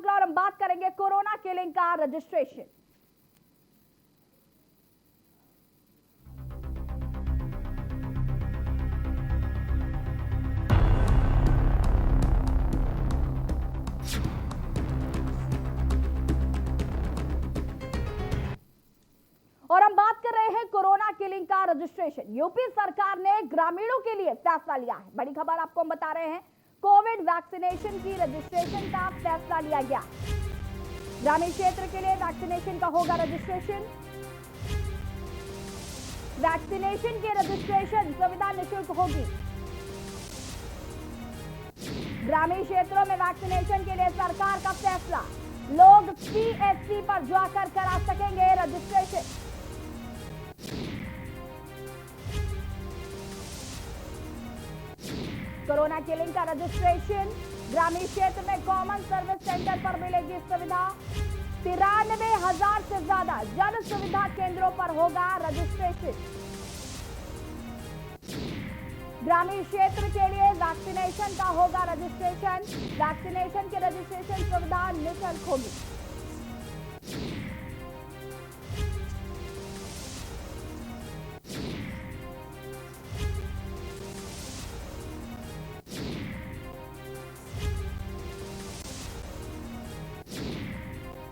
शुक्ला और हम बात करेंगे कोरोना किलिंग का रजिस्ट्रेशन। और हम बात कर रहे हैं कोरोना किलिंग का रजिस्ट्रेशन। यूपी सरकार ने ग्रामीणों के लिए फैसला लिया है। बड़ी खबर आपको हम बता रहे हैं, कोविड वैक्सीनेशन की रजिस्ट्रेशन का फैसला लिया गया। ग्रामीण क्षेत्र के लिए वैक्सीनेशन का होगा रजिस्ट्रेशन। वैक्सीनेशन की रजिस्ट्रेशन सुविधा निःशुल्क होगी। ग्रामीण क्षेत्रों में वैक्सीनेशन के लिए सरकार का फैसला, लोग सीएससी पर जाकर करा सकेंगे रजिस्ट्रेशन। कोरोना किलिंग का रजिस्ट्रेशन ग्रामीण क्षेत्र में कॉमन सर्विस सेंटर पर मिलेगी सुविधा। 93,000 से ज्यादा जन सुविधा केंद्रों पर होगा रजिस्ट्रेशन। ग्रामीण क्षेत्र के लिए वैक्सीनेशन का होगा रजिस्ट्रेशन। वैक्सीनेशन की रजिस्ट्रेशन सुविधा निःशुल्क होगी।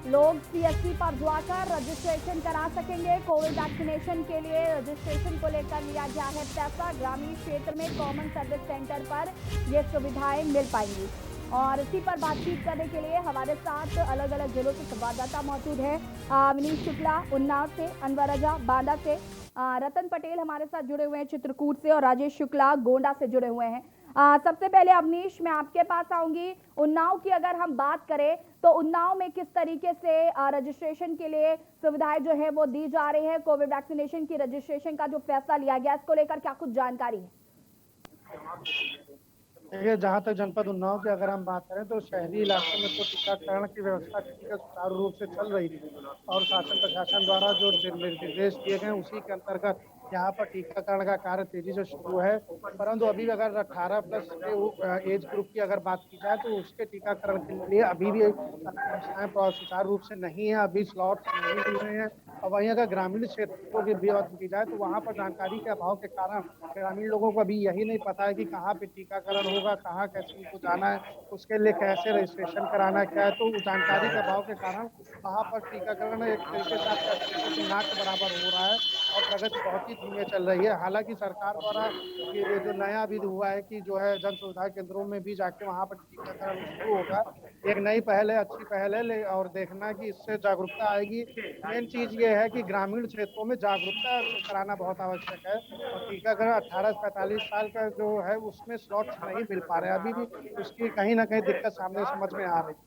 लोग सीएससी पर जाकर रजिस्ट्रेशन करा सकेंगे। कोविड वैक्सीनेशन के लिए रजिस्ट्रेशन को लेकर लिया गया है फैसला। ग्रामीण क्षेत्र में कॉमन सर्विस सेंटर पर ये सुविधाएं मिल पाएंगी। और इसी पर बातचीत करने के लिए हमारे साथ अलग अलग जिलों के संवाददाता मौजूद है। मनीष शुक्ला उन्नाव से, अनवर रजा बांदा से, रतन पटेल हमारे साथ जुड़े हुए हैं चित्रकूट से और राजेश शुक्ला गोंडा से जुड़े हुए हैं। सबसे पहले अवनीश, मैं आपके पास आऊंगी। उन्नाव की अगर हम बात करें तो उन्नाव में किस तरीके से रजिस्ट्रेशन के लिए सुविधाएं जो है वो दी जा रही है? कोविड वैक्सीनेशन की रजिस्ट्रेशन का जो फैसला लिया गया, इसको लेकर क्या कुछ जानकारी है? देखिए, जहाँ तक जनपद उन्नाव की अगर हम बात करें तो शहरी इलाकों में तो टीकाकरण की व्यवस्था सुचारू रूप से चल रही थी और शासन प्रशासन द्वारा जो निर्देश दिए गए उसी के अंतर्गत यहाँ पर टीकाकरण का कार्य तेजी से शुरू है। परंतु अभी अगर 18+ के एज ग्रुप की अगर बात की जाए तो उसके टीकाकरण के लिए अभी भी व्यवस्थाएं सुचारू रूप से नहीं है, अभी स्लॉट नहीं मिल रहे हैं। और वहीं अगर ग्रामीण क्षेत्रों की बात की जाए तो वहाँ पर जानकारी के अभाव के कारण ग्रामीण लोगों को अभी यही नहीं पता है कि कहाँ पे टीकाकरण होगा, कहाँ कैसे उनको जाना है, उसके लिए कैसे रजिस्ट्रेशन कराना है, क्या है। तो जानकारी के अभाव के कारण वहाँ पर टीकाकरण एक तरीके से आप कह सकते हैं कि ना के बराबर हो रहा है और प्रगति बहुत ही धीमे चल रही है। हालांकि सरकार द्वारा ये जो नया अभी हुआ है कि जो है जन सुविधा केंद्रों में भी जाके वहाँ पर टीकाकरण शुरू होगा, एक नई पहल है, अच्छी पहल है और देखना कि इससे जागरूकता आएगी। मेन चीज ये है कि ग्रामीण क्षेत्रों में जागरूकता कराना बहुत आवश्यक है और टीकाकरण 18 से 45 साल का जो है उसमें स्लॉट्स नहीं मिल पा रहे हैं, अभी भी उसकी कहीं ना कहीं दिक्कत सामने समझ में आ रही है।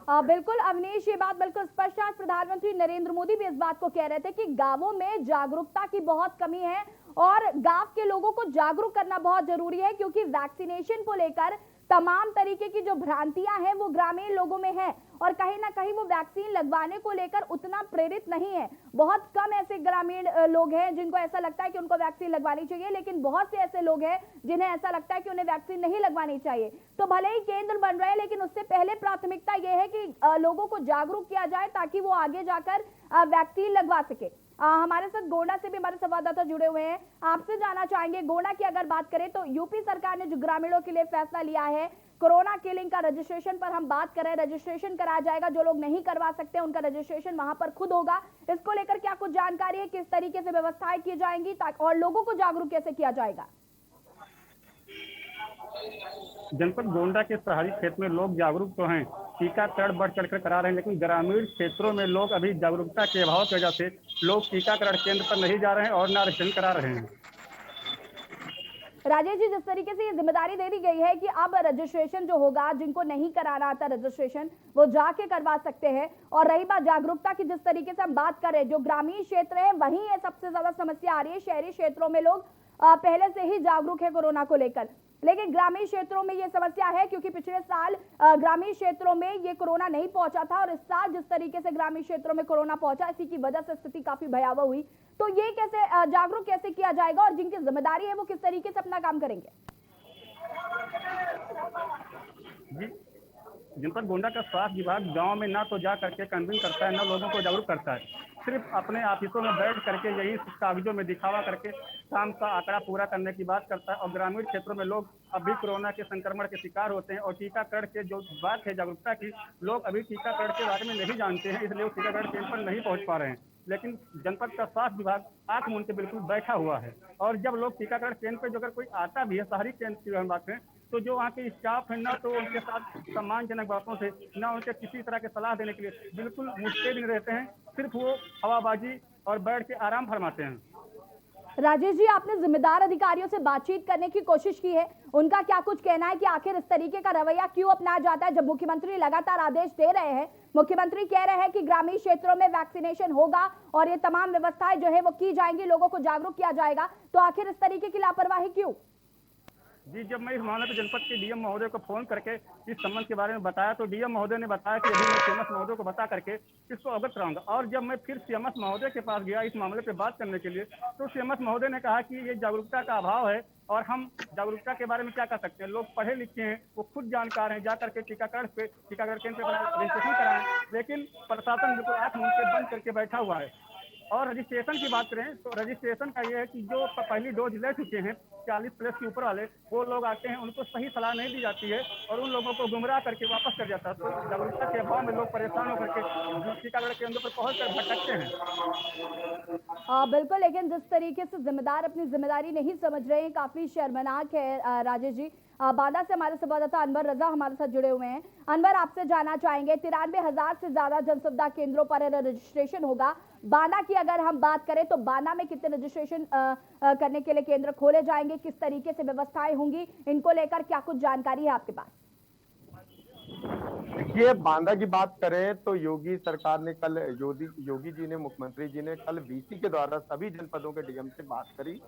बिल्कुल अवनीश, ये बात बिल्कुल स्पष्ट है। प्रधानमंत्री नरेंद्र मोदी भी इस बात को कह रहे थे कि गांवों में जागरूकता की बहुत कमी है और गांव के लोगों को जागरूक करना बहुत जरूरी है, क्योंकि वैक्सीनेशन को लेकर तमाम तरीके की जो भ्रांतियां हैं वो ग्रामीण लोगों में है और कहीं ना कहीं वो वैक्सीन लगवाने को लेकर उतना प्रेरित नहीं है। बहुत कम ऐसे ग्रामीण लोग हैं जिनको ऐसा लगता है कि उनको वैक्सीन लगवानी चाहिए, लेकिन बहुत से ऐसे लोग हैं जिन्हें ऐसा लगता है कि उन्हें वैक्सीन नहीं लगवानी चाहिए। तो भले ही केंद्र बन रहे हैं, लेकिन उससे पहले प्राथमिकता यह है कि लोगों को जागरूक किया जाए ताकि वो आगे जाकर वैक्सीन लगवा सके। हमारे साथ गोंडा से भी हमारे संवाददाता जुड़े हुए हैं। आपसे जानना चाहेंगे, गोंडा की अगर बात करें तो यूपी सरकार ने जो ग्रामीणों के लिए फैसला लिया है कोरोना किलिंग का रजिस्ट्रेशन पर हम बात करें, रजिस्ट्रेशन कराया जाएगा। जो लोग नहीं करवा सकते उनका रजिस्ट्रेशन वहां पर खुद होगा। इसको लेकर क्या कुछ जानकारी है? किस तरीके से व्यवस्थाएं की जाएंगी और लोगों को जागरूक कैसे किया जाएगा? जनपद गोंडा के शहरी क्षेत्र में लोग जागरूक तो हैं, टीकाकरण बढ़ चढ़कर करा रहे हैं, लेकिन ग्रामीण क्षेत्रों में लोग अभी जागरूकता के अभाव की वजह से लोग टीकाकरण केंद्र पर नहीं जा रहे हैं और ना रजिस्ट्रेशन करा रहे हैं। राजेश जी, जिस तरीके से ये जिम्मेदारी दे दी गई है कि अब रजिस्ट्रेशन जो होगा, जिनको नहीं कराना आता रजिस्ट्रेशन वो जाके करवा सकते हैं। और रही बात जागरूकता की, जिस तरीके से हम बात कर रहे हैं, जो ग्रामीण क्षेत्र है वहीं ये सबसे ज्यादा समस्या आ रही है। शहरी क्षेत्रों में लोग पहले से ही जागरूक है कोरोना को लेकर, लेकिन ग्रामीण क्षेत्रों में ये समस्या है क्योंकि पिछले साल ग्रामीण क्षेत्रों में ये कोरोना नहीं पहुंचा था और इस साल जिस तरीके से ग्रामीण क्षेत्रों में कोरोना पहुंचा, इसी की वजह से स्थिति काफी भयावह हुई। तो ये कैसे जागरूक कैसे किया जाएगा और जिनकी जिम्मेदारी है वो किस तरीके से अपना काम करेंगे? जी, जनपद गोंडा का स्वास्थ्य विभाग गांव में ना तो जा करके कन्विंस करता है, ना लोगों को जागरूक करता है, सिर्फ अपने ऑफिसों में बैठ करके यही कागजों में दिखावा करके काम का आंकड़ा पूरा करने की बात करता है। और ग्रामीण क्षेत्रों में लोग अभी कोरोना के संक्रमण के शिकार होते हैं और टीकाकरण के जो बात है जागरूकता की, लोग अभी टीकाकरण के बारे में नहीं जानते हैं, इसलिए वो टीकाकरण केंद्र पर नहीं पहुंच पा रहे हैं। लेकिन जनपद का स्वास्थ्य विभाग आंख मूंद के बिल्कुल बैठा हुआ है। और जब लोग टीकाकरण केंद्र पर जो अगर कोई आता भी है, शहरी केंद्र की हम बात करें, तो जो वहाँ के स्टाफ है ना तो उनके साथ सम्मानजनक बातों से, ना उनके किसी तरह के सलाह देने के लिए बिल्कुल मुस्तैद नहीं रहते हैं, सिर्फ वो हवाबाजी और बैठ के आराम फरमाते हैं। राजेश जी, आपने जिम्मेदार अधिकारियों से बातचीत करने की कोशिश की है, उनका क्या कुछ कहना है कि आखिर इस तरीके का रवैया क्यों अपनाया जाता है जब मुख्यमंत्री लगातार आदेश दे रहे हैं? मुख्यमंत्री कह रहे हैं कि ग्रामीण क्षेत्रों में वैक्सीनेशन होगा और ये तमाम व्यवस्थाएं जो है वो की जाएंगी, लोगों को जागरूक किया जाएगा, तो आखिर इस तरीके की लापरवाही क्यों? जी, जब मैं इस मामले पर जनपद के डीएम महोदय को फोन करके इस संबंध के बारे में बताया तो डीएम महोदय ने बताया कि अभी मैं सीएमएस महोदय को बता करके इसको अवगत कराऊंगा। और जब मैं फिर सीएमएस महोदय के पास गया इस मामले पे बात करने के लिए, तो सीएमएस महोदय ने कहा कि ये जागरूकता का अभाव है और हम जागरूकता के बारे में क्या कर सकते हैं, लोग पढ़े लिखे हैं, वो खुद जानकार हैं, जा करके टीकाकरण केंद्र पे रजिस्ट्रेशन कराएं, लेकिन प्रशासन बिल्कुल आंख मूंद के बंद करके बैठा हुआ है। और रजिस्ट्रेशन की बात करें तो रजिस्ट्रेशन का ये है कि जो पहली डोज ले चुके हैं 40+ के ऊपर वाले, वो लोग आते हैं, उनको सही सलाह नहीं दी जाती है और उन लोगों को गुमराह करके वापस कर जाता है। तो जागरूकता के अभाव में लोग परेशान होकर के टीकाकरण केंद्रों पर पहुंच कर भटकते हैं। बिल्कुल, लेकिन जिस तरीके से जिम्मेदार अपनी जिम्मेदारी नहीं समझ रहे हैं, काफी शर्मनाक है। राजेश जी, बांदा से हमारे संवाददाता अनवर रजा हमारे साथ जुड़े हुए हैं। अनवर, आपसे जानना चाहेंगे, 93,000 से ज्यादा जन सुविधा केंद्रों पर रजिस्ट्रेशन होगा। बांदा की अगर हम बात करें तो बांदा में कितने रजिस्ट्रेशन करने के लिए केंद्र खोले जाएंगे, किस तरीके से व्यवस्थाएं होंगी, इनको लेकर क्या कुछ जानकारी है आपके पास? देखिए, बांदा की बात करें तो योगी सरकार ने कल योगी जी ने, मुख्यमंत्री जी ने कल वीसी के द्वारा सभी जनपदों के डीएम से बात करी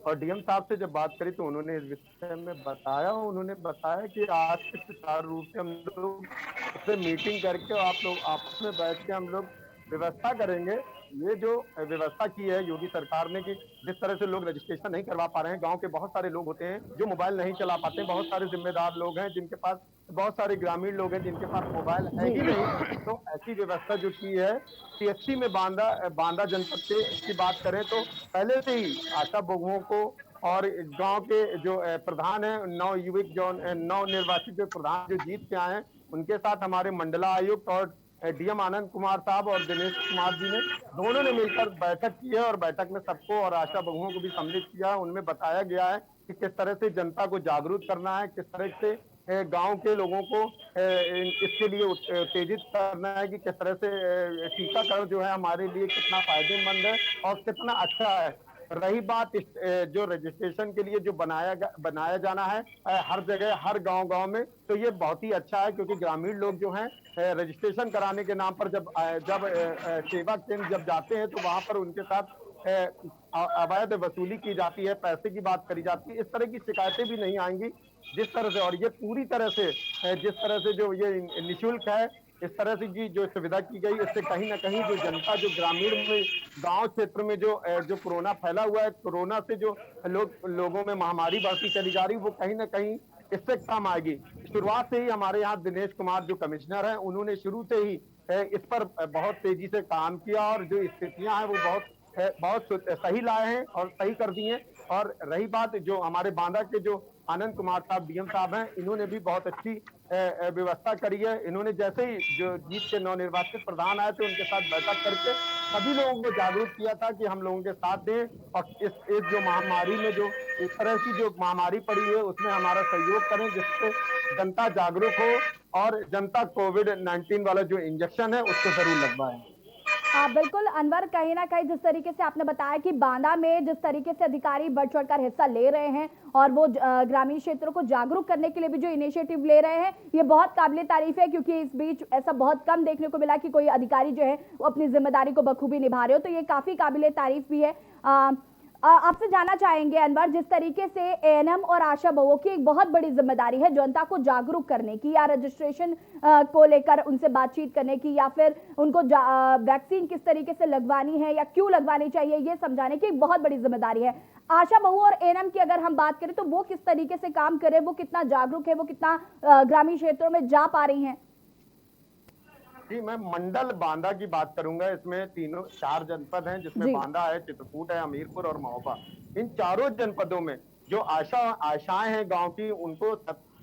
और डीएम साहब से जब बात करी तो उन्होंने इस विषय में बताया। उन्होंने बताया कि आज से सुचारू रूप से हम लोग उससे मीटिंग करके आप लोग आपस में बैठ के हम लोग व्यवस्था करेंगे। ये जो व्यवस्था की है योगी सरकार ने कि जिस तरह से लोग रजिस्ट्रेशन नहीं करवा पा रहे हैं, गांव के बहुत सारे लोग होते हैं जो मोबाइल नहीं चला पाते, बहुत सारे जिम्मेदार लोग हैं जिनके पास, बहुत सारे ग्रामीण लोग हैं जिनके पास मोबाइल है ही नहीं, तो ऐसी व्यवस्था जो की है सीएचसी में बांदा जनपद की बात करें तो पहले से ही आशा बहुओं को और गांव के जो प्रधान है, नव निर्वाचित जो प्रधान जो जीत के आए हैं, उनके साथ हमारे मंडला आयुक्त और डीएम आनंद कुमार साहब और दिनेश कुमार जी ने दोनों ने मिलकर बैठक की है और बैठक में सबको और आशा बहुओं को भी सम्मिलित किया। उनमें बताया गया है कि किस तरह से जनता को जागरूक करना है, किस तरह से गांव के लोगों को इसके लिए उत्तेजित करना है कि किस तरह से टीकाकरण जो है हमारे लिए कितना फायदेमंद है और कितना अच्छा है। रही बात जो रजिस्ट्रेशन के लिए जो बनाया जाना है हर जगह हर गांव में, तो ये बहुत ही अच्छा है क्योंकि ग्रामीण लोग जो हैं रजिस्ट्रेशन कराने के नाम पर जब सेवा केंद्र जब जाते हैं तो वहां पर उनके साथ अवैध वसूली की जाती है, पैसे की बात करी जाती है। इस तरह की शिकायतें भी नहीं आएंगी जिस तरह से, और ये पूरी तरह से जिस तरह से जो ये निःशुल्क है, इस तरह से की जो सुविधा की गई, इससे कहीं ना कहीं जो जनता जो ग्रामीण में गांव क्षेत्र में जो कोरोना फैला हुआ है, कोरोना से जो लोगों में महामारी बढ़ती चली जा रही, वो कहीं ना कहीं इससे काम आएगी। शुरुआत से ही हमारे यहाँ दिनेश कुमार जो कमिश्नर हैं, उन्होंने शुरू से ही इस पर बहुत तेजी से काम किया और जो स्थितियां हैं वो बहुत सही लाए हैं और सही कर दी हैं। और रही बात जो हमारे बांदा के जो आनंद कुमार साहब डीएम साहब हैं, इन्होंने भी बहुत अच्छी व्यवस्था करी है। इन्होंने जैसे ही जो जीत के नवनिर्वाचित प्रधान आए थे उनके साथ बैठक करके सभी लोगों को जागरूक किया था कि हम लोगों के साथ दें और इस जो महामारी में जो इस तरह की जो महामारी पड़ी है उसमें हमारा सहयोग करें जिससे जनता जागरूक हो और जनता कोविड-19 वाला जो इंजेक्शन है उसको जरूर लगवाएं। बिल्कुल अनवर, कहीं ना कहीं जिस तरीके से आपने बताया कि बांदा में जिस तरीके से अधिकारी बढ़ चढ़कर हिस्सा ले रहे हैं और वो ग्रामीण क्षेत्रों को जागरूक करने के लिए भी जो इनिशिएटिव ले रहे हैं, ये बहुत काबिले तारीफ है क्योंकि इस बीच ऐसा बहुत कम देखने को मिला कि कोई अधिकारी जो है वो अपनी जिम्मेदारी को बखूबी निभा रहे हो, तो ये काफी काबिले तारीफ भी है। आपसे जानना चाहेंगे अनवर, जिस तरीके से एएनएम और आशा बहुओं की एक बहुत बड़ी जिम्मेदारी है जनता को जागरूक करने की या रजिस्ट्रेशन को लेकर उनसे बातचीत करने की या फिर उनको वैक्सीन किस तरीके से लगवानी है या क्यों लगवानी चाहिए ये समझाने की एक बहुत बड़ी जिम्मेदारी है। आशा बहु और एएनएम की अगर हम बात करें तो वो किस तरीके से काम करे, वो कितना जागरूक है, वो कितना ग्रामीण क्षेत्रों में जा पा रही हैं? जी, मैं मंडल बांदा की बात करूंगा। इसमें तीनों 4 जनपद हैं, जिसमें जी। बांदा है, चित्रकूट है, हमीरपुर और महोबा। इन चारों जनपदों में जो आशाएं हैं गांव की, उनको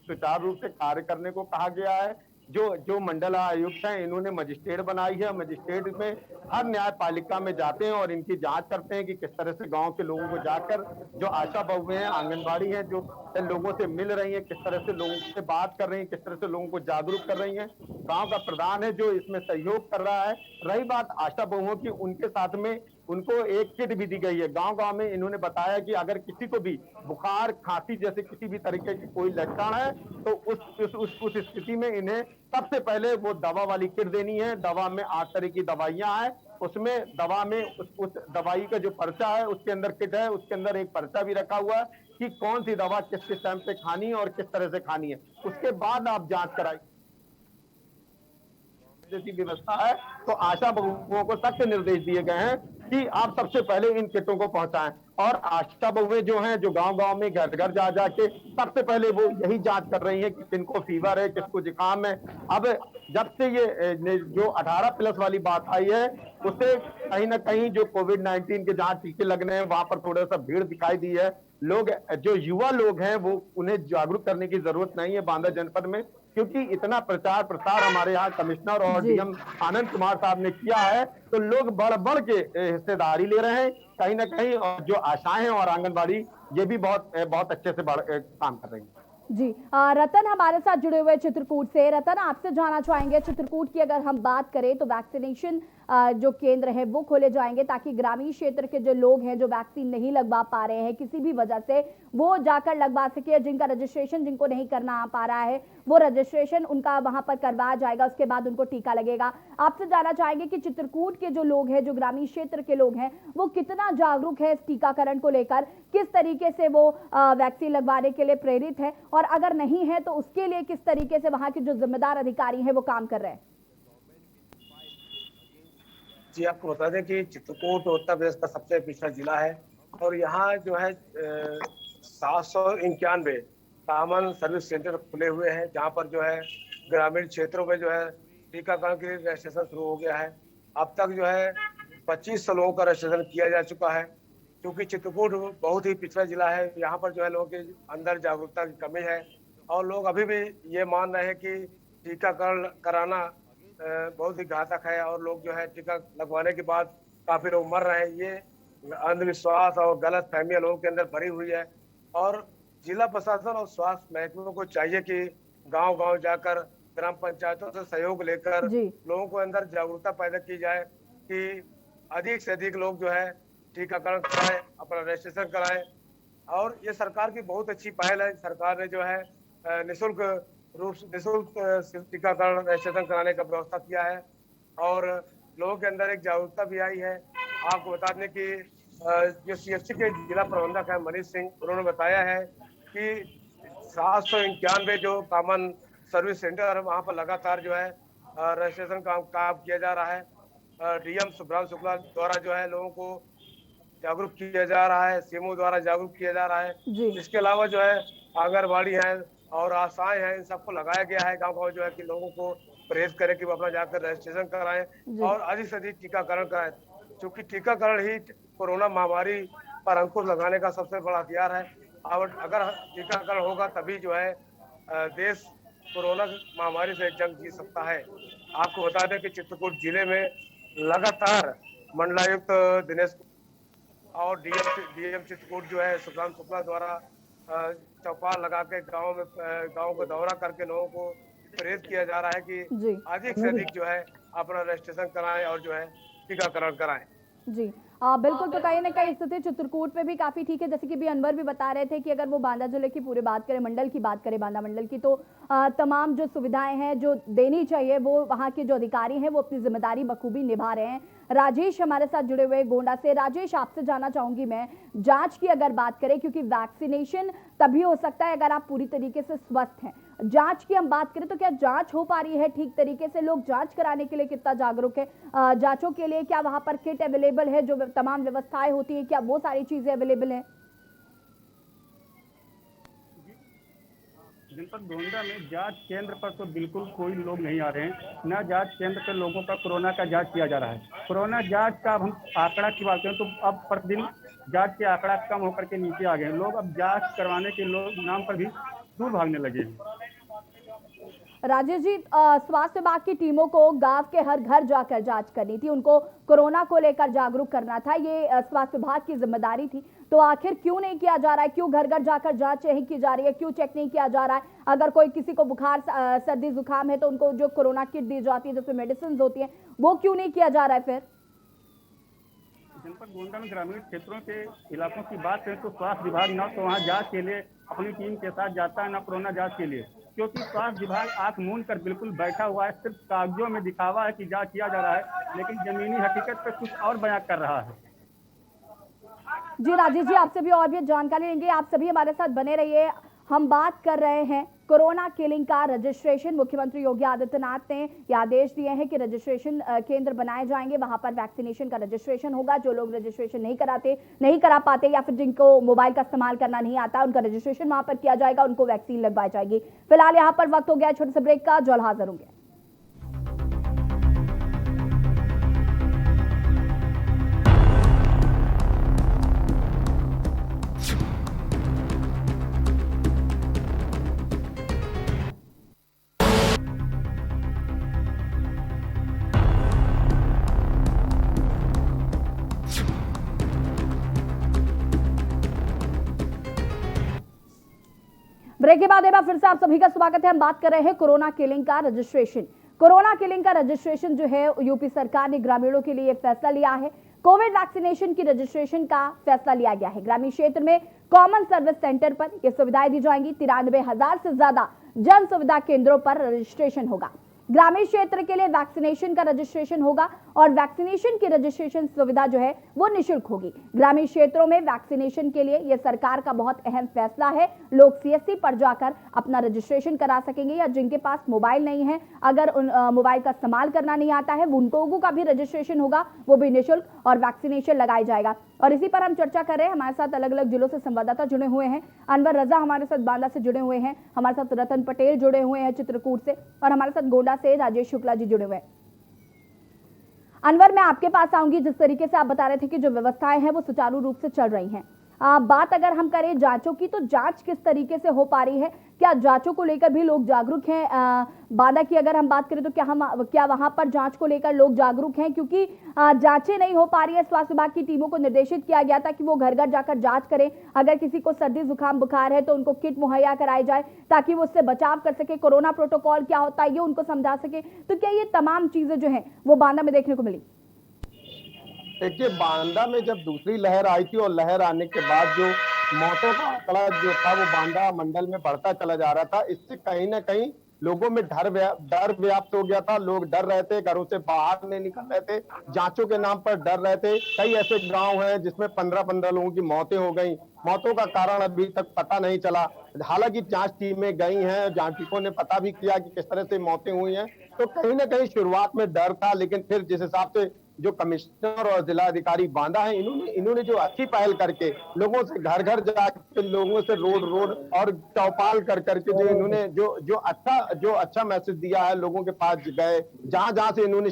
सुचारू रूप से कार्य करने को कहा गया है। जो जो मंडल आयुक्त हैं, इन्होंने मजिस्ट्रेट बनाई है। मजिस्ट्रेट में हर न्यायपालिका में जाते हैं और इनकी जांच करते हैं कि किस तरह से गांव के लोगों को जाकर, जो आशा बहुएं हैं, आंगनबाड़ी हैं, जो लोगों से मिल रही हैं, किस तरह से लोगों से बात कर रही हैं, किस तरह से लोगों को जागरूक कर रही हैं। गांव का प्रधान है जो इसमें सहयोग कर रहा है। रही बात आशा बहुओं की, उनके साथ में उनको एक किट भी दी गई है। गांव-गांव में इन्होंने बताया कि अगर किसी को भी बुखार, खांसी जैसे किसी भी तरीके की कोई लक्षण है, तो उस स्थिति में इन्हें सबसे पहले वो दवा वाली किट देनी है। दवा में 8 तरह की दवाइयां हैं। उसमें दवा में उस दवाई का जो पर्चा है, उसके अंदर किट है, उसके अंदर एक पर्चा भी रखा हुआ है कि कौन सी दवा किस किस टाइम पे खानी है और किस तरह से खानी है। उसके बाद आप जांच कराइए जैसी व्यवस्था है। तो आशा बहुओं को सख्त निर्देश दिए गए हैं कि आप सबसे पहले इन किटों को पहुंचाएं। और आशा बहुएं जो हैं, जो गांव-गांव में घर-घर जा जाके सबसे पहले वो यही जांच कर रही हैं कि किनको फीवर है, किसको जुकाम है। अब जब से ये जो 18 प्लस वाली बात आई है, उससे कहीं ना कहीं जो कोविड-19 के जहां टीके लगने हैं, वहां पर थोड़ा सा भीड़ दिखाई दी है। लोग, जो युवा लोग हैं, वो उन्हें जागरूक करने की जरूरत नहीं है बांदा जनपद में, क्योंकि इतना प्रचार प्रसार हमारे यहाँ कमिश्नर और जी। डीएम आनंद कुमार साहब ने किया है। तो लोग बढ़ बढ़ के हिस्सेदारी ले रहे हैं कहीं ना कहीं। और जो आशाएं हैं और आंगनबाड़ी, ये भी बहुत अच्छे से काम कर रही है। जी। रतन हमारे साथ जुड़े हुए चित्रकूट से। रतन, आपसे जानना चाहेंगे, चित्रकूट की अगर हम बात करें तो वैक्सीनेशन जो केंद्र है वो खोले जाएंगे ताकि ग्रामीण क्षेत्र के जो लोग हैं, जो वैक्सीन नहीं लगवा पा रहे हैं किसी भी वजह से, वो जाकर लगवा सके। जिनका रजिस्ट्रेशन जिनको नहीं करना आ पा रहा है, वो रजिस्ट्रेशन उनका वहां पर करवाया जाएगा, उसके बाद उनको टीका लगेगा। आपसे जानना चाहेंगे कि चित्रकूट के जो लोग हैं, जो ग्रामीण क्षेत्र के लोग हैं, वो कितना जागरूक है इस टीकाकरण को लेकर, किस तरीके से वो वैक्सीन लगवाने के लिए प्रेरित है, और अगर नहीं है तो उसके लिए किस तरीके से वहां के जो जिम्मेदार अधिकारी हैं वो काम कर रहे हैं। जी, आपको बता दें कि चित्रकूट उत्तर प्रदेश का सबसे पिछड़ा जिला है और यहाँ जो है 791 कॉमन सर्विस सेंटर खुले हुए हैं, जहाँ पर जो है ग्रामीण क्षेत्रों में जो है टीकाकरण के लिए रजिस्ट्रेशन शुरू हो गया है। अब तक जो है 2500 लोगों का रजिस्ट्रेशन किया जा चुका है। क्योंकि चित्रकूट बहुत ही पिछड़ा जिला है, यहाँ पर जो है लोगों के अंदर जागरूकता की कमी है और लोग अभी भी ये मान रहे हैं कि टीकाकरण कराना बहुत ही घातक है और लोग जो है टीका लगवाने के बाद काफी लोग मर रहे हैं। ये अंधविश्वास और गलत फहमियां लोगों के अंदर भरी हुई है और जिला प्रशासन और स्वास्थ्य महकमे को चाहिए कि गांव-गांव जाकर ग्राम पंचायतों से सहयोग लेकर लोगों को अंदर जागरूकता पैदा की जाए कि अधिक से अधिक लोग जो है टीकाकरण कराएं, अपना रजिस्ट्रेशन कराएं। और ये सरकार की बहुत अच्छी पहल है। सरकार ने जो है निःशुल्क टीकाकरण रजिस्ट्रेशन कराने का व्यवस्था किया है और लोगों के अंदर एक जागरूकता भी आई है। आपको बता दें कि जो सीएचसी के जिला प्रबंधक है मनीष सिंह, उन्होंने बताया है कि 791 जो कॉमन सर्विस सेंटर है, वहाँ पर लगातार जो है रजिस्ट्रेशन का काम किया जा रहा है। डीएम सुब्रत शुक्ला द्वारा जो है लोगों को जागरूक किया जा रहा है, सीएमओ द्वारा जागरूक किया जा रहा है। इसके अलावा जो है आंगनबाड़ी है और आशाएं हैं, इन सबको लगाया गया है गाँव-गाँव जो है कि लोगों को प्रेरित करें कि वो अपना जाकर रजिस्ट्रेशन कराएं और अधिक से अधिक टीकाकरण कराएं, क्योंकि टीकाकरण ही कोरोना महामारी पर अंकुश लगाने का सबसे बड़ा हथियार है। और अगर टीकाकरण होगा तभी जो है देश कोरोना महामारी से जंग जीत सकता है। आपको बता दें कि चित्रकूट जिले में लगातार मंडलायुक्त दिनेश और डीएम चित्रकूट जो है सुब्रत शुक्ला द्वारा चौपाल लगा के गाँव को दौरा करके लोगों को प्रेरित किया जा रहा है कि अधिक से अधिक जो है अपना रजिस्ट्रेशन कराएं और जो है टीकाकरण कराएं। जी बिल्कुल। तो कहीं ना कहीं स्थिति चित्रकूट में भी काफी ठीक है, जैसे कि भी अनवर भी बता रहे थे कि अगर वो बांदा जिले की पूरी बात करें, मंडल की बात करें, बांदा मंडल की, तो तमाम जो सुविधाएं हैं जो देनी चाहिए वो वहाँ के जो अधिकारी हैं वो अपनी जिम्मेदारी बखूबी निभा रहे हैं। राजेश हमारे साथ जुड़े हुए गोंडा से। राजेश, आपसे जानना चाहूंगी मैं, जांच की अगर बात करें, क्योंकि वैक्सीनेशन तभी हो सकता है अगर आप पूरी तरीके से स्वस्थ हैं। जांच की हम बात करें तो क्या जांच हो पा रही है ठीक तरीके से? लोग जांच कराने के लिए कितना जागरूक है? जांचों के लिए क्या वहां पर किट अवेलेबल है, जो तमाम व्यवस्थाएं होती है, क्या वो सारी चीजें अवेलेबल है? जनपद गोंडा में जांच केंद्र पर तो बिल्कुल कोई लोग नहीं आ रहे हैं। न जांच केंद्र पर लोगों का कोरोना का जांच किया जा रहा है। कोरोना जांच का अब हम आंकड़ा की बात करें तो अब प्रतिदिन जांच के आंकड़ा कम होकर के नीचे आ गए हैं। लोग अब जांच करवाने के नाम पर भी दूर भागने लगे हैं। राजेश जी, स्वास्थ्य विभाग की टीमों को गांव के हर घर जाकर जांच करनी थी, उनको कोरोना को लेकर जागरूक करना था, ये स्वास्थ्य विभाग की जिम्मेदारी थी। तो आखिर क्यों नहीं किया जा रहा है? क्यों घर घर जाकर जांच नहीं की जा रही है? क्यों चेक नहीं किया जा रहा है? अगर कोई किसी को बुखार सर्दी जुकाम है तो उनको जो कोरोना किट दी जाती है जिसमें मेडिसिन होती है, वो क्यों नहीं किया जा रहा है? फिर जनपद गोंडा में ग्रामीण क्षेत्रों के इलाकों की बात करें तो स्वास्थ्य विभाग न तो वहाँ जांच के लिए अपनी टीम के साथ जाता है, न कोरोना जांच के लिए, क्योंकि स्वास्थ्य विभाग आंख मूंद कर बिल्कुल बैठा हुआ है। सिर्फ कागजों में दिखावा है कि जांच किया जा रहा है, लेकिन जमीनी हकीकत पे कुछ और बयान कर रहा है। जी राजेश जी, आपसे भी और भी जानकारी लेंगे, आप सभी हमारे साथ बने रहिए। हम बात कर रहे हैं कोरोना किलिंग का रजिस्ट्रेशन। मुख्यमंत्री योगी आदित्यनाथ ने ये आदेश दिए हैं कि रजिस्ट्रेशन केंद्र बनाए जाएंगे, वहां पर वैक्सीनेशन का रजिस्ट्रेशन होगा। जो लोग रजिस्ट्रेशन नहीं करा पाते या फिर जिनको मोबाइल का इस्तेमाल करना नहीं आता, उनका रजिस्ट्रेशन वहां पर किया जाएगा, उनको वैक्सीन लगवाई जाएगी। फिलहाल यहाँ पर वक्त हो गया छोटे से ब्रेक का, जल्द हाजिर होंगे। ब्रेक के बाद एक बार फिर से आप सभी का स्वागत है। हम बात कर रहे हैं कोरोना किलिंग का रजिस्ट्रेशन। कोरोना किलिंग का रजिस्ट्रेशन जो है, यूपी सरकार ने ग्रामीणों के लिए फैसला लिया है। कोविड वैक्सीनेशन की रजिस्ट्रेशन का फैसला लिया गया है। ग्रामीण क्षेत्र में कॉमन सर्विस सेंटर पर ये सुविधाएं दी जाएंगी। 93,000 से ज्यादा जन सुविधा केंद्रों पर रजिस्ट्रेशन होगा। ग्रामीण क्षेत्र के लिए वैक्सीनेशन का रजिस्ट्रेशन होगा और वैक्सीनेशन की रजिस्ट्रेशन सुविधा जो है वो निःशुल्क होगी। ग्रामीण क्षेत्रों में वैक्सीनेशन के लिए यह सरकार का बहुत अहम फैसला है। लोग सीएससी पर जाकर अपना रजिस्ट्रेशन करा सकेंगे, या जिनके पास मोबाइल नहीं है, अगर मोबाइल का इस्तेमाल करना नहीं आता है, उन लोगों का भी रजिस्ट्रेशन होगा, वो भी निःशुल्क, और वैक्सीनेशन लगाया जाएगा। और इसी पर हम चर्चा कर रहे हैं। हमारे साथ अलग अलग जिलों से संवाददाता जुड़े हुए हैं। अनवर रजा हमारे साथ बांदा से जुड़े हुए हैं, हमारे साथ रतन पटेल जुड़े हुए हैं चित्रकूट से, और हमारे साथ गोंडा से राजेश शुक्ला जी जुड़े हुए हैं। अनवर, मैं आपके पास आऊंगी। जिस तरीके से आप बता रहे थे कि जो व्यवस्थाएं हैं वो सुचारू रूप से चल रही हैं, बात अगर हम करें जांचों की, तो जांच किस तरीके से हो पा रही है? क्या जांचों को लेकर भी लोग जागरूक हैं? बांदा की अगर हम बात करें तो क्या वहां पर जांच को लेकर लोग जागरूक हैं? क्योंकि जांचें नहीं हो पा रही है। स्वास्थ्य विभाग की टीमों को निर्देशित किया गया था कि वो घर घर जाकर जांच करें। अगर किसी को सर्दी जुकाम बुखार है तो उनको किट मुहैया कराई जाए ताकि वो उससे बचाव कर सके। कोरोना प्रोटोकॉल क्या होता है ये उनको समझा सके। तो क्या ये तमाम चीजें जो है वो बांदा में देखने को मिली? देखिए, बांदा में जब दूसरी लहर आई थी और लहर आने के बाद जो मौतों का आंकड़ा जो था वो बांदा मंडल में बढ़ता चला जा रहा था, इससे कहीं ना कहीं लोगों में डर व्याप्त हो गया था। लोग डर रहे थे, घरों से बाहर नहीं निकल रहे थे, जांचों के नाम पर डर रहे थे। कई ऐसे गांव हैं जिसमें 15-15 लोगों की मौतें हो गई। मौतों का कारण अभी तक पता नहीं चला। हालांकि जांच टीमें गई हैं, जांचकों ने पता भी किया कि किस तरह से मौतें हुई हैं। तो कहीं ना कहीं शुरुआत में डर था, लेकिन फिर जिस हिसाब से जो कमिश्नर और जिला अधिकारी बांदा है, इन्होंने जो अच्छी पहल करके लोगों से घर घर जाके, लोगों से रोड और चौपाल कर करके जो इन्होंने जो अच्छा मैसेज दिया है, लोगों के पास गए, जहां से इन्होंने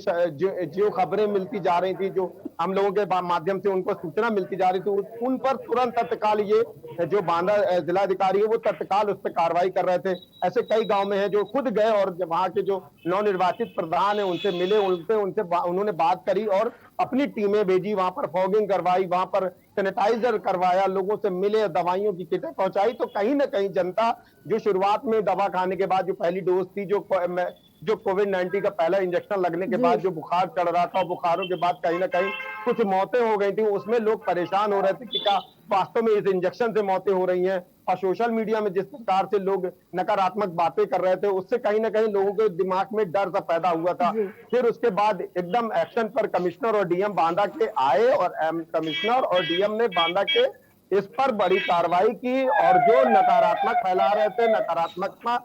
जो खबरें मिलती जा रही थी, जो हम लोगों के माध्यम से उनको सूचना मिलती जा रही थी, उन पर तुरंत तत्काल ये जो बांदा जिलाधिकारी है वो तत्काल उस पर कार्रवाई कर रहे थे। ऐसे कई गांव में है जो खुद गए और वहां के जो नवनिर्वाचित प्रधान है उनसे मिले, उन्होंने बात करी और अपनी टीमें भेजी, वहां पर फॉगिंग करवाई, वहां पर सैनिटाइजर करवाया, लोगों से मिले, दवाइयों की किटें पहुंचाई। तो कहीं ना कहीं जनता जो शुरुआत में दवा खाने के बाद जो पहली डोज थी, जो कोविड-19 का पहला इंजेक्शन लगने के बाद जो बुखार चढ़ रहा था, और बुखारों के बाद कहीं ना कहीं कुछ मौतें हो गई थी, उसमें लोग परेशान हो रहे थे कि क्या वास्तव में इस इंजेक्शन से मौतें हो रही हैं। और सोशल मीडिया में जिस प्रकार से लोग नकारात्मक बातें कर रहे थे, उससे कहीं ना कहीं लोगों के दिमाग में डर सा पैदा हुआ था। फिर उसके बाद एकदम एक्शन पर कमिश्नर और डीएम बांदा के आए, और कमिश्नर और डीएम ने बांदा के इस पर बड़ी कार्रवाई की, और जो नकारात्मक फैला रहे थे, नकारात्मकता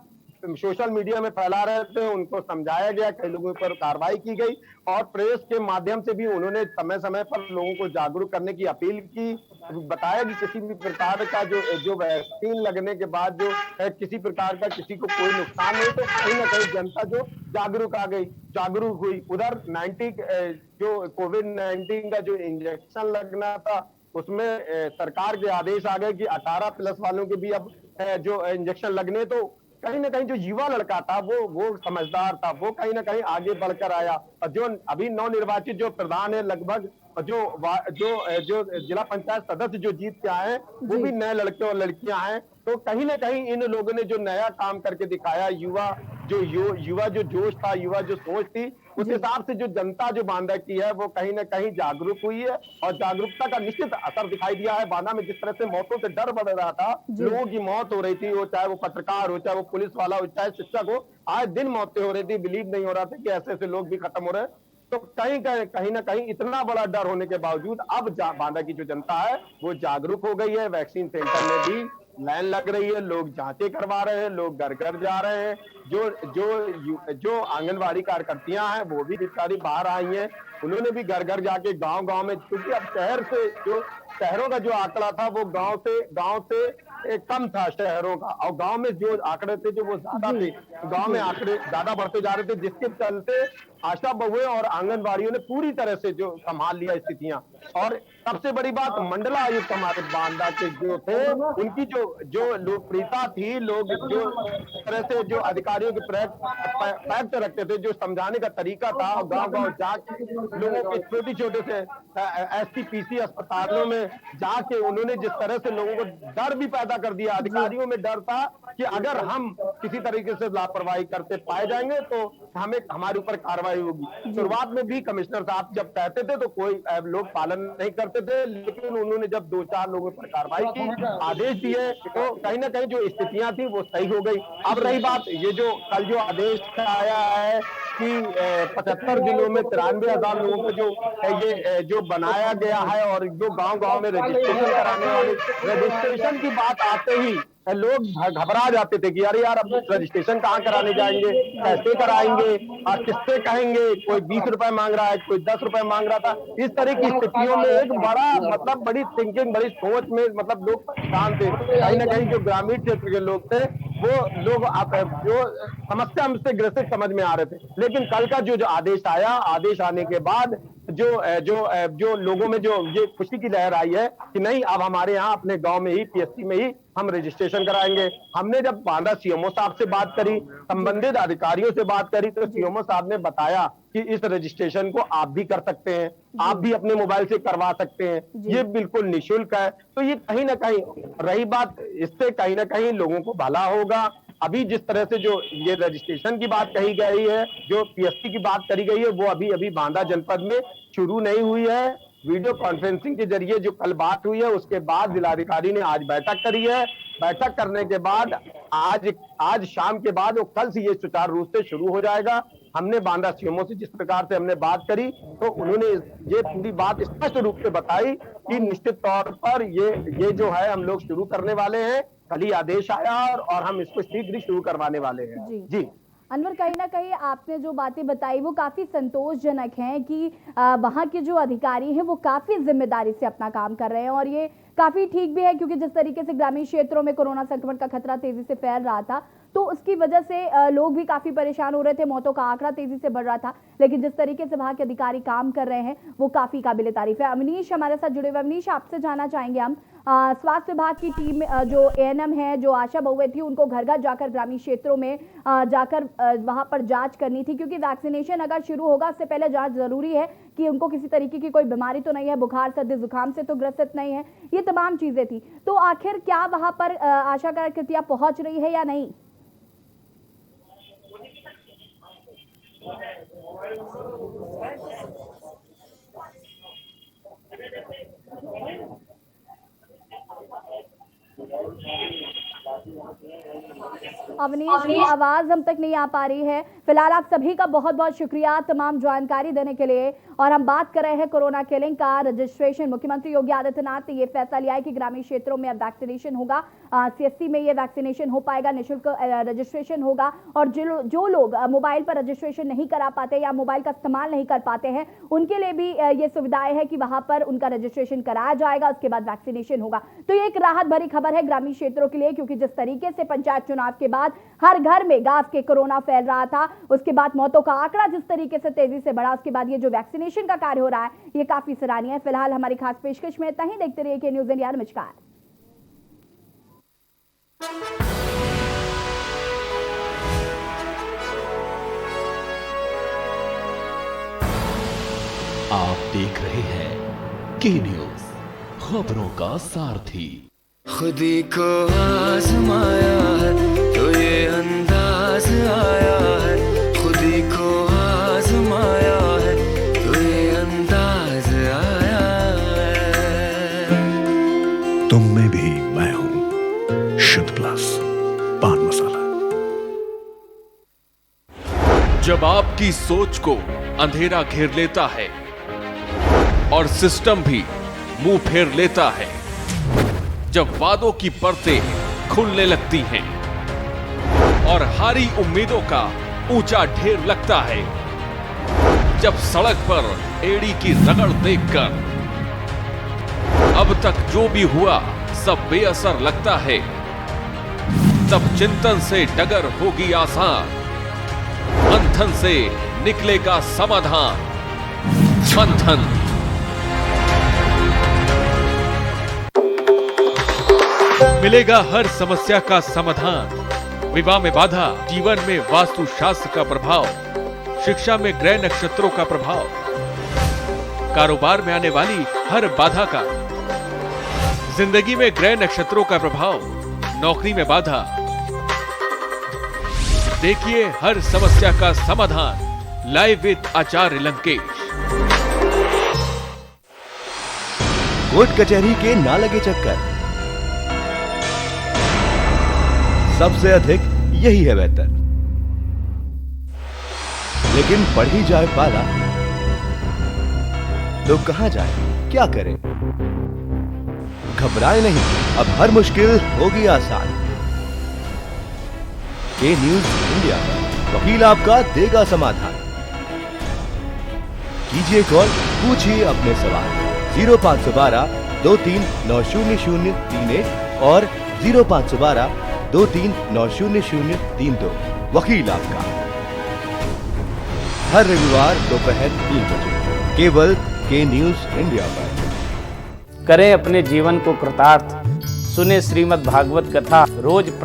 सोशल मीडिया में फैला रहे थे उनको समझाया गया, कई लोगों पर कार्रवाई की गई और प्रेस के माध्यम से भी उन्होंने समय समय पर लोगों को जागरूक करने की अपील की। बताया कि किसी भी प्रकार का जो वैक्सीन लगने के बाद जो किसी प्रकार का किसी को कोई नुकसान नहीं, तो कहीं ना कहीं जनता जो जागरूक हुई। उधर 90 जो कोविड-19 का जो इंजेक्शन लगना था उसमें सरकार के आदेश आ गए कि 18+ वालों के भी अब जो इंजेक्शन लगने, तो कहीं ना कहीं जो युवा लड़का था वो समझदार था, वो कहीं ना कहीं आगे बढ़कर आया। और जो अभी नवनिर्वाचित जो प्रधान है, लगभग जो जिला पंचायत सदस्य जो जीत के आए हैं वो भी नए लड़के और लड़कियां हैं। तो कहीं ना कहीं इन लोगों ने जो नया काम करके दिखाया, युवा जो जोश था, युवा जो सोच थी, उस हिसाब से जो जनता जो बांदा की है वो कहीं ना कहीं जागरूक हुई है और जागरूकता का निश्चित असर दिखाई दिया है। बांदा में जिस तरह से मौतों से डर बढ़ रहा था, लोगों की मौत हो रही थी, वो चाहे वो पत्रकार हो, चाहे वो पुलिस वाला हो, चाहे शिक्षक हो, आए दिन मौतें हो रही थी। बिलीव नहीं हो रहा था कि ऐसे ऐसे लोग भी खत्म हो रहे हैं। तो कहीं ना कहीं इतना बड़ा डर होने के बावजूद अब बांदा की जो जनता है वो जागरूक हो गई है। वैक्सीन सेंटर में भी लाइन लग रही है, लोग जांचें करवा रहे हैं, लोग घर घर जा रहे हैं। जो आंगनबाड़ी कार्यकर्तियां हैं वो भी बेचारी बाहर आई हैं, उन्होंने भी घर घर जाके गांव गांव में, क्योंकि अब शहरों का जो आंकड़ा था वो गांव से कम था शहरों का, और गांव में जो आंकड़े थे जो वो ज्यादा थे, गांव में आंकड़े ज्यादा बढ़ते जा रहे थे, जिसके चलते आशा बहुए और आंगनबाड़ियों ने पूरी तरह से जो संभाल लिया स्थितियां। और सबसे बड़ी बात, मंडलायुक्त हमारे बांदा के जो थे उनकी जो लोकप्रियता थी, लोग जो तरह से जो अधिकारियों के पैक्ट रखते थे, जो समझाने का तरीका था, और गांव गांव जाके लोगों के छोटे से STPC अस्पतालों में जाके उन्होंने जिस तरह से लोगों को डर भी पैदा कर दिया। अधिकारियों में डर था कि अगर हम किसी तरीके से लापरवाही करते पाए जाएंगे तो हमारे ऊपर कार्रवाई होगी। शुरुआत में भी कमिश्नर साहब जब कहते थे तो कोई लोग पालन नहीं करते थे, लेकिन उन्होंने जब 2-4 लोगों पर कार्रवाई की, आदेश दिए, तो कहीं ना कहीं जो स्थितियां थी वो सही हो गई। अब रही बात, ये जो कल जो आदेश आया है कि 75 जिलों में 93,000 लोगों को जो बनाया गया है, और जो गांव गांव में रजिस्ट्रेशन कराने वाले, रजिस्ट्रेशन की बात आते ही लोग घबरा जाते थे कि अरे यार अब रजिस्ट्रेशन कहाँ कराने जाएंगे, कैसे कराएंगे, किससे कहेंगे, कोई 20 रुपए मांग रहा है, कोई 10 रुपए मांग रहा था। इस तरह की स्थितियों में एक बड़ी थिंकिंग, बड़ी सोच में लोग परेशान थे। कहीं ना कहीं जो ग्रामीण क्षेत्र के लोग थे वो लोग जो समस्या से ग्रसित समझ में आ रहे थे। लेकिन कल का जो आदेश आया, आदेश आने के बाद जो लोगों में जो ये खुशी की लहर आई है कि नहीं, अब हमारे यहाँ अपने गांव में ही PSC में ही हम रजिस्ट्रेशन कराएंगे। हमने जब बांदा CMO साहब से बात करी, संबंधित अधिकारियों से बात करी, तो CMO साहब ने बताया कि इस रजिस्ट्रेशन को आप भी कर सकते हैं, आप भी अपने मोबाइल से करवा सकते हैं, ये बिल्कुल निःशुल्क है। तो ये कहीं ना कहीं रही बात, इससे कहीं ना कहीं लोगों को भला होगा। अभी जिस तरह से जो ये रजिस्ट्रेशन की बात कही गई है, जो PSC की बात करी गई है, वो अभी बांदा जनपद में शुरू नहीं हुई है। वीडियो कॉन्फ्रेंसिंग के जरिए जो कल बात हुई है, उसके बाद जिलाधिकारी ने आज बैठक करी है। बैठक करने के बाद आज शाम के बाद वो कल से ये सुचारू रूप से शुरू हो जाएगा। हमने बांदा CMO से जिस प्रकार से हमने बात करी, तो उन्होंने ये पूरी बात स्पष्ट रूप से बताई कि निश्चित तौर पर ये जो है हम लोग शुरू करने वाले हैं। कल ही आदेश आया और हम इसको शीघ्र ही शुरू करवाने वाले हैं। जी अनवर, कहीं ना कहीं आपने जो बातें बताई वो काफ़ी संतोषजनक हैं कि वहाँ के जो अधिकारी हैं वो काफ़ी जिम्मेदारी से अपना काम कर रहे हैं, और ये काफ़ी ठीक भी है, क्योंकि जिस तरीके से ग्रामीण क्षेत्रों में कोरोना संक्रमण का खतरा तेजी से फैल रहा था, तो उसकी वजह से लोग भी काफ़ी परेशान हो रहे थे, मौतों का आंकड़ा तेजी से बढ़ रहा था। लेकिन जिस तरीके से वहाँ के अधिकारी काम कर रहे हैं वो काफ़ी काबिल तारीफ है। अवनीश हमारे साथ जुड़े हुए। अवनीश, आपसे जानना चाहेंगे हम, स्वास्थ्य विभाग की टीम जो ANM है, जो आशा बहुए थी, उनको घर घर जाकर ग्रामीण क्षेत्रों में जाकर वहां पर जांच करनी थी, क्योंकि वैक्सीनेशन अगर शुरू होगा उससे पहले जांच जरूरी है कि उनको किसी तरीके की कोई बीमारी तो नहीं है, बुखार सर्दी जुकाम से तो ग्रसित नहीं है, ये तमाम चीजें थी। तो आखिर क्या वहां पर आशा कार्यकर्तियां पहुंच रही है या नहीं? अवनीश की आवाज हम तक नहीं आ पा रही है। फिलहाल आप सभी का बहुत बहुत शुक्रिया तमाम जानकारी देने के लिए। और हम बात कर रहे हैं कोरोना किलिंग का रजिस्ट्रेशन। मुख्यमंत्री योगी आदित्यनाथ ने ये फैसला लिया है कि ग्रामीण क्षेत्रों में अब वैक्सीनेशन होगा। CSC में ये वैक्सीनेशन हो पाएगा, निःशुल्क रजिस्ट्रेशन होगा। और जो लोग मोबाइल पर रजिस्ट्रेशन नहीं करा पाते या मोबाइल का इस्तेमाल नहीं कर पाते हैं, उनके लिए भी ये सुविधाएं है कि वहां पर उनका रजिस्ट्रेशन कराया जाएगा, उसके बाद वैक्सीनेशन होगा। तो ये एक राहत भरी खबर है ग्रामीण क्षेत्रों के लिए, क्योंकि जिस तरीके से पंचायत चुनाव के बाद हर घर में गांव के कोरोना फैल रहा था, उसके बाद मौतों का आंकड़ा जिस तरीके से तेजी से बढ़ा, उसके बाद ये जो वैक्सीनेशन का कार्य हो रहा है, ये काफी सराहनीय है। फिलहाल हमारी खास पेशकश में इतना ही। देखते रहिए के न्यूज़ इंडिया। नमस्कार। आप देख रहे हैं के न्यूज़, खबरों का सारथी। खुदी को आजमाया है तो ये अंदाज आया है, खुदी को आजमाया है तो ये अंदाज आया है। तुम में भी मैं हूं, शुद्ध प्लस पान मसाला। जब आपकी सोच को अंधेरा घेर लेता है और सिस्टम भी मुंह फेर लेता है, जब वादों की परतें खुलने लगती हैं और हारी उम्मीदों का ऊंचा ढेर लगता है, जब सड़क पर एड़ी की रगड़ देखकर अब तक जो भी हुआ सब बेअसर लगता है, तब चिंतन से डगर होगी आसान, मंथन से निकलेगा समाधान। मंथन। मिलेगा हर समस्या का समाधान। विवाह में बाधा, जीवन में वास्तुशास्त्र का प्रभाव, शिक्षा में ग्रह नक्षत्रों का प्रभाव, कारोबार में आने वाली हर बाधा का, जिंदगी में ग्रह नक्षत्रों का प्रभाव, नौकरी में बाधा। देखिए हर समस्या का समाधान live with Acharya Lankesh. Court कचहरी के ना लगे चक्कर, सबसे अधिक यही है बेहतर। लेकिन बढ़ ही जाए पाला तो कहां जाए, क्या करें? घबराए नहीं, अब हर मुश्किल होगी आसान। के न्यूज़ इंडिया पर वकील आपका देगा समाधान। कीजिए कॉल, पूछिए अपने सवाल। 0512 23900031 और 0512 23900032। वकील आपका हर रविवार दोपहर 3 बजे केवल के न्यूज़ इंडिया पर। करें अपने जीवन को कृतार्थ, सुने श्रीमद् भागवत कथा रोज।